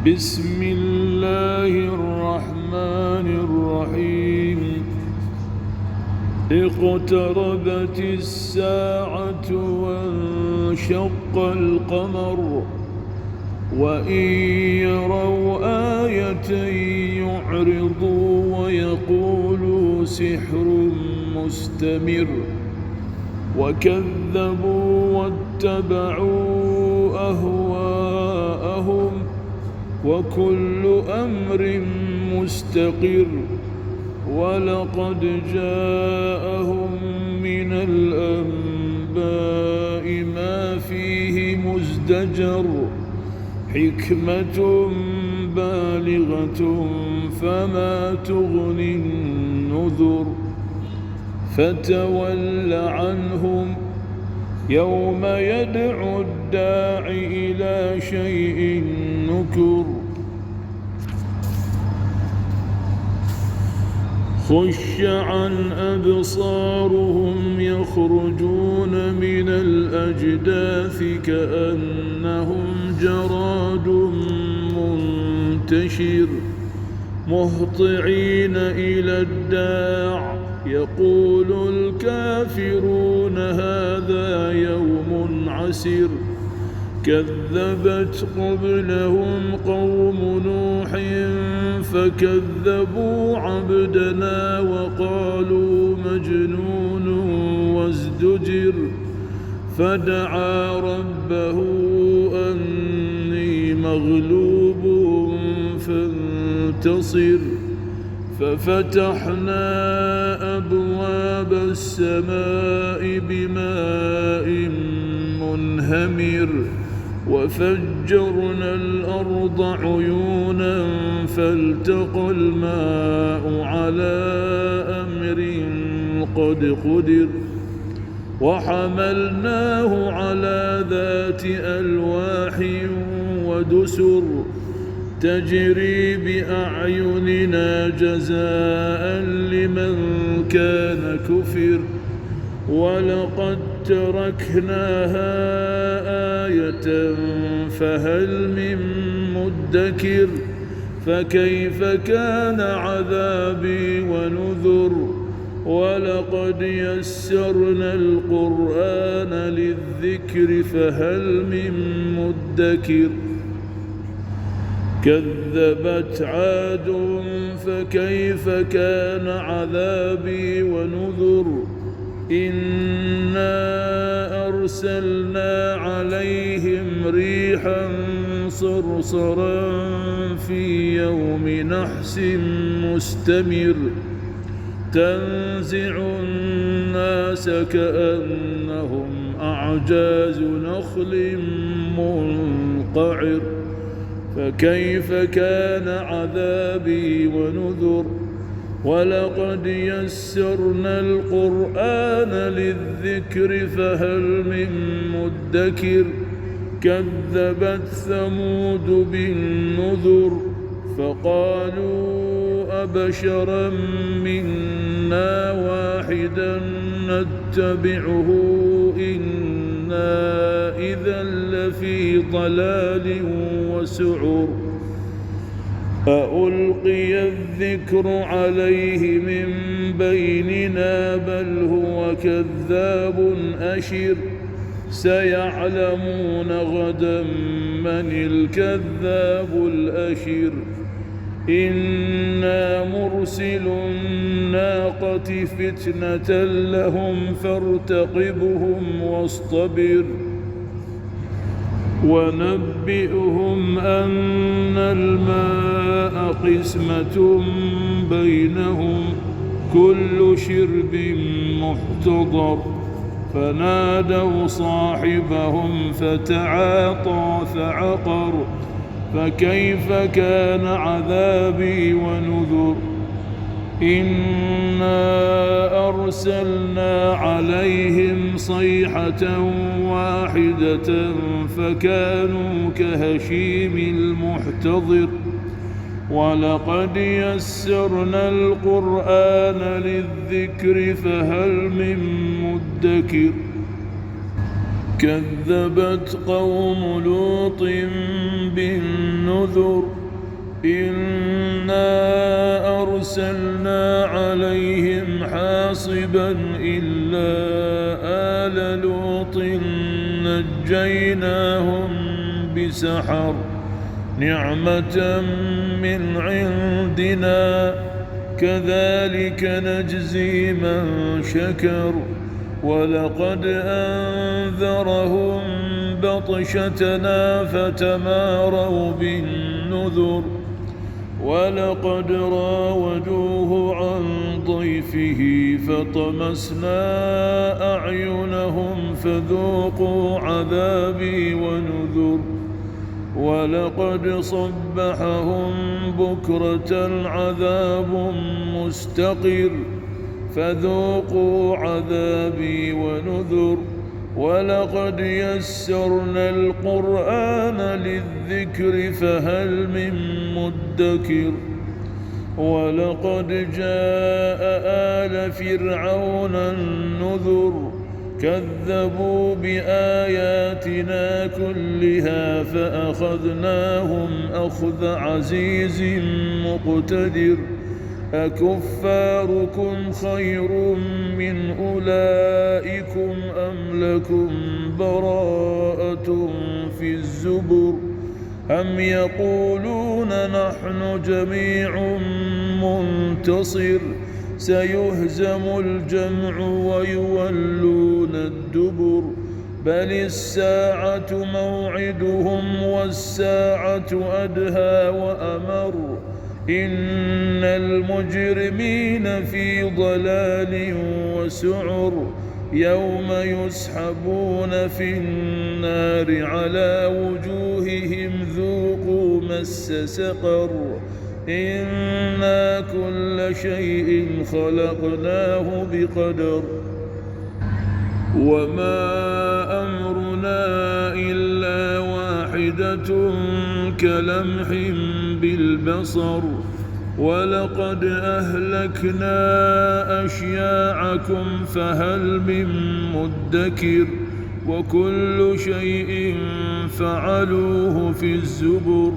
بسم الله الرحمن الرحيم. اقتربت الساعة وانشق القمر وإن يروا آية يعرضوا ويقولوا سحر مستمر وكذبوا واتبعوا أهواءهم وكل أمر مستقر ولقد جاءهم من الأنباء ما فيه مزدجر حكمة بالغة فما تغني النذر فتول عنهم يوم يدعو الداع إلى شيء نكر خش عن أبصارهم يخرجون من الأجداث كأنهم جراد منتشر مهطعين إلى الداع يقول الكافرون هذا يوم عسر كذبت قبلهم قوم نوح فكذبوا عبدنا وقالوا مجنون وازدجر فدعا ربه أني مغلوب فانتصر ففتحنا أبواب السماء بماء منهمر وفجرنا الأرض عيونا فالتقى الماء على أمر قد قدر وحملناه على ذات ألواح ودسر تجري بأعيننا جزاء لمن كان كفر ولقد تركناها آية فهل من مدكر فكيف كان عذابي ونذر ولقد يسرنا القرآن للذكر فهل من مدكر كذبت عاد فكيف كان عذابي ونذر إنا أرسلنا عليهم ريحا صرصرا في يوم نحس مستمر تنزع الناس كأنهم أعجاز نخل منقعر فكيف كان عذابي ونذر ولقد يسرنا القرآن للذكر فهل من مدكر كذبت ثمود بالنذر فقالوا أبشرا منا واحدا نتبعه إنا إذا لفي ضلال وسعر ألقي الذكر عليه من بيننا بل هو كذاب أشر سيعلمون غدا من الكذاب الأشر إنا مرسل الناقة فتنة لهم فارتقبهم واصطبر ونبئهم أن الماء قسمة بينهم كل شرب محتضر فنادوا صاحبهم فتعاطى فعقر فكيف كان عذابي ونذر إنا أرسلنا عليهم صيحة واحدة فكانوا كهشيم المحتضر ولقد يسرنا القرآن للذكر فهل من مدكر كذبت قوم لوط بالنذر إنا أرسلنا عليهم حاصبا إلا آل لوط نجيناهم بسحر نعمة من عندنا كذلك نجزي من شكر ولقد أنذرهم بطشتنا فتماروا بالنذر ولقد راودوه عن ضيفه فطمسنا أعينهم فذوقوا عذابي ونذر ولقد صبحهم بكرة عذاب مستقر فذوقوا عذابي ونذر ولقد يسرنا القرآن للذكر فهل من مدكر ولقد جاء آل فرعون النذر كذبوا بآياتنا كلها فأخذناهم أخذ عزيز مقتدر أكفاركم خير من أولئكم أم لكم براءة في الزبر أم يقولون نحن جميع منتصر سيهزم الجمع ويولون الدبر بل الساعة موعدهم والساعة أدهى وأمر إن المجرمين في ضلال وسعر يوم يسحبون في النار على وجوههم ذوقوا مس سقر إنا كل شيء خلقناه بقدر وما أمرنا إلا واحدة كلمح بالبصر ولقد أهلكنا أشياعكم فهل من مدكر وكل شيء فعلوه في الزبر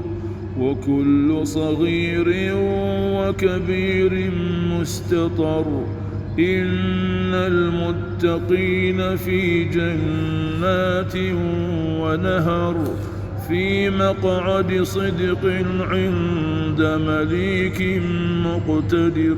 وكل صغير وكبير مستطر إن المتقين في جنات ونهر في مقعد صدق عند مليك مقتدر